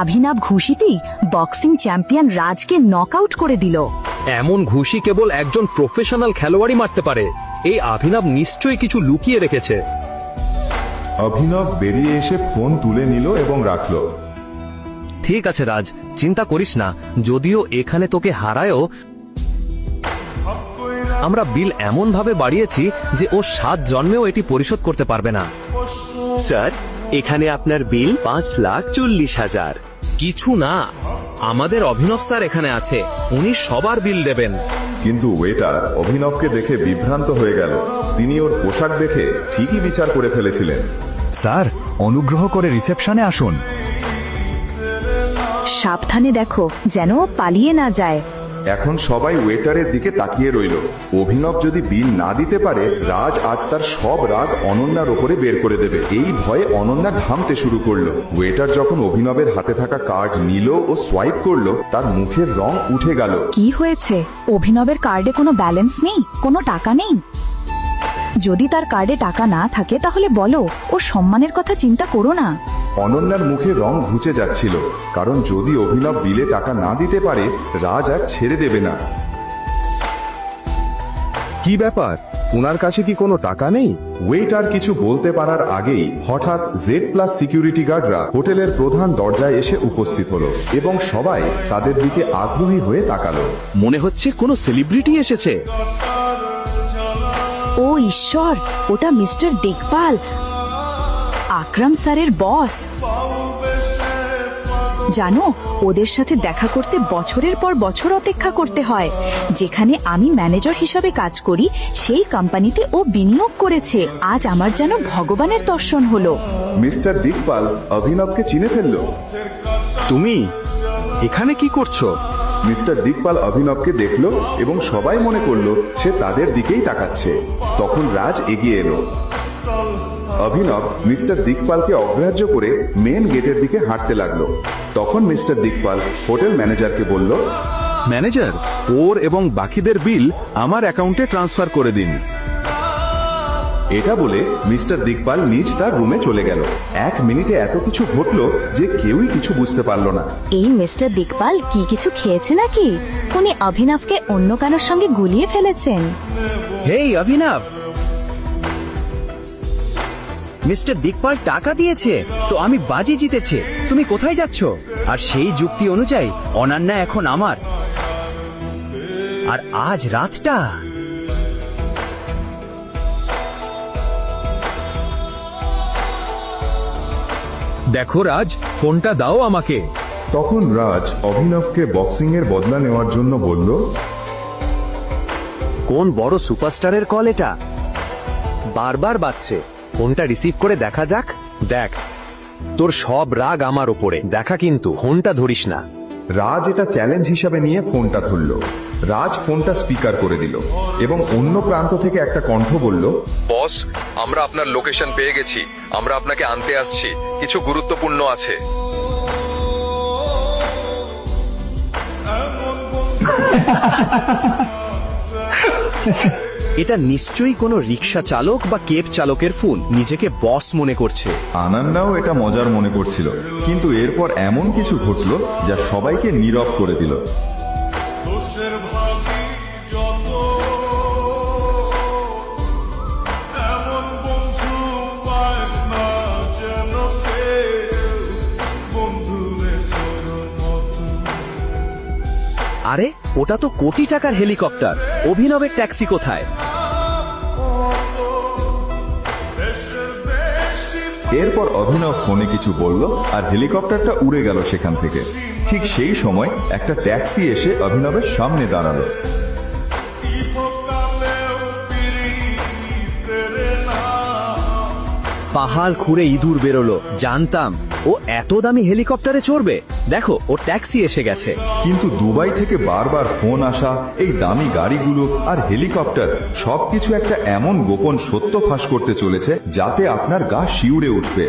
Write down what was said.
অভিনব ঘুষিতেই boxing champion রাজকে knockout করে দিল। এমন ঘুষি কেবল একজন প্রফেশনাল খেলোয়াড়ই মারতে পারে। এই অভিনব নিশ্চয়ই কিছু লুকিয়ে রেখেছে। অভিনব বেরিয়ে এসে ফোন তুলে নিল এবং রাখল। ঠিক আছে রাজ, চিন্তা করিস না। যদিও এখানে তোকে হারায়ও, আমরা বিল এমন ভাবে বাড়িয়েছি যে ও 7 জন্মেও এটি পরিশোধ করতে পারবে না। স্যার, এখানে আপনার বিল 5,40,000। কিছু না, আমাদের অভিনব স্যার এখানে আছে, উনি সবার বিল দেবেন। কিন্তু ওয়েটার অভিনবকে দেখে বিভ্রান্ত হয়ে গেল। তিনি ওর পোশাক দেখে ঠিকই বিচার করে ফেলেছিলেন। স্যার, অনুগ্রহ করে রিসেপশনে আসুন। সাবধানে দেখো যেন ও পালিয়ে না যায়। এখন সবাই ওয়েটারের দিকে তাকিয়ে রইল। অভিনব যদি বিল না দিতে পারে, রাজ আজ তার সব রাগ অনন্যার ওপরে বের করে দেবে। এই ভয়ে অনন্যা ঘামতে শুরু করলো। ওয়েটার যখন অভিনবের হাতে থাকা কার্ড নিল ও সোয়াইপ করলো, তার মুখের রং উঠে গেল। কি হয়েছে? অভিনবের কার্ডে কোনো ব্যালেন্স নেই, কোনো টাকা নেই? যদি তার কার্ডে টাকা না থাকে তাহলে বলো, ওর সম্মানের কথা চিন্তা করো না। অনন্যার মুখে রং ঘুচে যাচ্ছিল, কারণ যদি অভিনব বিলে টাকা না দিতে পারে, রাজ আর ছেড়ে দেবে না। কি ব্যাপার, ওনার কাছে কি কোনো টাকা নেই? ওয়েটার কিছু বলতে পারার আগেই হঠাৎ Z+ সিকিউরিটি গার্ডরা হোটেলের প্রধান দরজায় এসে উপস্থিত হলো এবং সবাই তাদের দিকে আগ্রহী হয়ে তাকালো। মনে হচ্ছে কোনো সেলিব্রিটি এসেছে। ও ঈশ্বর, ওটা মিস্টার দেখভাল, আকরাম স্যারের বস। জানো, ওদের সাথে দেখা করতে বছরের পর বছর অপেক্ষা করতে হয়। যেখানে আমি ম্যানেজার হিসাবে কাজ করি, সেই কোম্পানিতে ও বিনিয়োগ করেছে। আজ আমার যেন ভগবানের দর্শন হলো। মিস্টার দিকপাল অভিনবকে চিনে ফেলল। তুমি এখানে কি করছো? মিস্টার দিকপাল অভিনবকে দেখল এবং সবাই মনে করলো সে তাদের দিকেই তাকাচ্ছে। তখন রাজ এগিয়ে এলো। অভিনব মিস্টার দিকপালকে অগ্রাহ্য করে মেন গেটের দিকে হাঁটতে লাগলো। তখন মিস্টার দিকপাল হোটেল ম্যানেজারকে বলল, ম্যানেজার, ওর এবং বাকিদের বিল আমার অ্যাকাউন্টে ট্রান্সফার করে দিন। এটা বলে মিস্টার দিকপাল নিজ তার রুমে চলে গেল। 1 মিনিটে এত কিছু ঘটলো যে কেউই কিছু বুঝতে পারল না। এই মিস্টার দেখভাল কি কিছু খেয়েছে নাকি? উনি অভিনবকে অন্য কারোর সঙ্গে গুলিয়ে ফেলেছেন। হেই অভিনব, মিস্টার দিকপাল টাকা দিয়েছে তো আমি বাজি জিতেছে। তুমি কোথায় যাচ্ছ? আর সেই যুক্তি অনুযায়ী অনন্যা এখন আমার। আর আজ রাতটা দেখো রাজ, ফোনটা দাও আমাকে। তখন রাজ অভিনবকে বক্সিং এর বদলা নেওয়ার জন্য বলল, কোন বড় সুপারস্টারের কল এটা? বারবার বাজছে। ফোনটা রিসিভ করে দেখা যাক। দেখ, তোর সব রাগ আমার ওপরে। দেখা কিন্তু ফোনটা ধরিস না। রাজ এটা চ্যালেঞ্জ হিসাবে নিয়ে ফোনটা ধরল। রাজ ফোনটা স্পিকার করে দিল এবং অন্য প্রান্ত থেকে একটা কণ্ঠ বলল, বস, আমরা আপনার লোকেশন পেয়ে গেছি। আমরা আপনাকে আনতে আসছি। কিছু গুরুত্বপূর্ণ আছে। এটা নিশ্চয়ই কোনো রিক্সা চালক বা কেব চালকের ফোন। নিজেকে বস মনে করছে। আনন্দাও এটা মজার মনে করছিল, কিন্তু এরপর এমন কিছু ঘটলো যা সবাইকে নীরব করে দিল। আরে, ওটা তো কোটি টাকার হেলিকপ্টার। অভিনবের ট্যাক্সি কোথায়? এরপর অভিনব ফোনে কিছু বলল আর হেলিকপ্টারটা উড়ে গেল সেখান থেকে। ঠিক সেই সময় একটা ট্যাক্সি এসে অভিনবের সামনে দাঁড়ালো। পাহাড় খুঁড়ে ইঁদুর বেরোলো। জানতাম ও এত দামি হেলিকপ্টারে চড়বে। দেখো, ও ট্যাক্সি এসে গেছে। কিন্তু দুবাই থেকে বারবার ফোন আসা, এই দামি গাড়িগুলো আর হেলিকপ্টার সবকিছু একটা এমন গোপন সত্য ফাঁস করতে চলেছে যাতে আপনার গা শিউরে উঠবে।